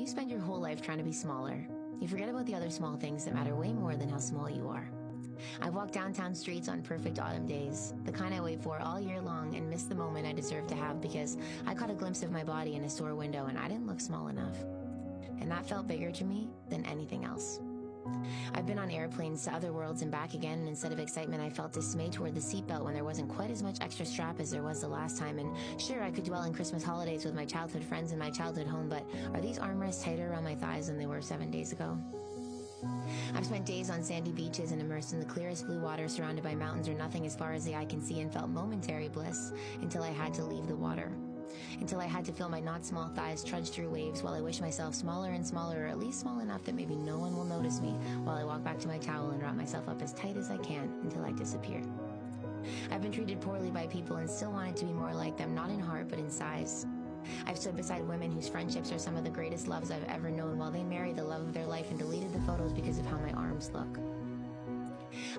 you spend your whole life trying to be smaller, you forget about the other small things that matter way more than how small you are. I've walked downtown streets on perfect autumn days, the kind I wait for all year long, and miss the moment I deserve to have because I caught a glimpse of my body in a store window and I didn't look small enough. And that felt bigger to me than anything else. I've been on airplanes to other worlds and back again, and instead of excitement I felt dismay toward the seatbelt when there wasn't quite as much extra strap as there was the last time. And sure, I could dwell on Christmas holidays with my childhood friends in my childhood home, but are these armrests tighter around my thighs than they were 7 days ago? I've spent days on sandy beaches and immersed in the clearest blue water, surrounded by mountains or nothing as far as the eye can see, and felt momentary bliss until I had to leave the water. Until I had to feel my not small thighs trudge through waves while I wish myself smaller and smaller, or at least small enough that maybe no one will notice me, while I walk back to my towel and wrap myself up as tight as I can until I disappear. I've been treated poorly by people and still wanted to be more like them, not in heart but in size. I've stood beside women whose friendships are some of the greatest loves I've ever known while they marry the love of their life and deleted the photos because of how my arms look.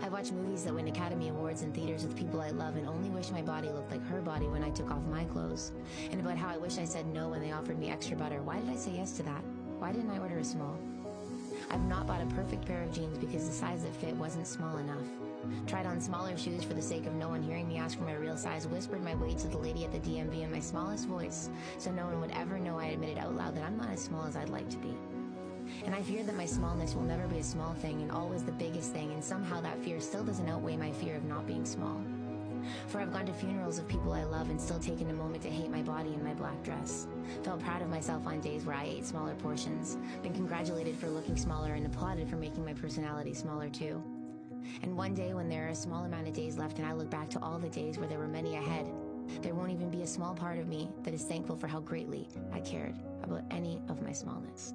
I've watched movies that win Academy Awards in theaters with people I love and only wish my body looked like her body when I took off my clothes. And about how I wish I said no when they offered me extra butter. Why did I say yes to that? Why didn't I order a small? I've not bought a perfect pair of jeans because the size that fit wasn't small enough. Tried on smaller shoes for the sake of no one hearing me ask for my real size, whispered my weight to the lady at the DMV in my smallest voice, so no one would ever know I admitted out loud that I'm not as small as I'd like to be. And I fear that my smallness will never be a small thing and always the biggest thing, and somehow that fear still doesn't outweigh my fear of not being small. For I've gone to funerals of people I love and still taken a moment to hate my body in my black dress. Felt proud of myself on days where I ate smaller portions, been congratulated for looking smaller and applauded for making my personality smaller too. And one day when there are a small amount of days left and I look back to all the days where there were many ahead, there won't even be a small part of me that is thankful for how greatly I cared about any of my smallness.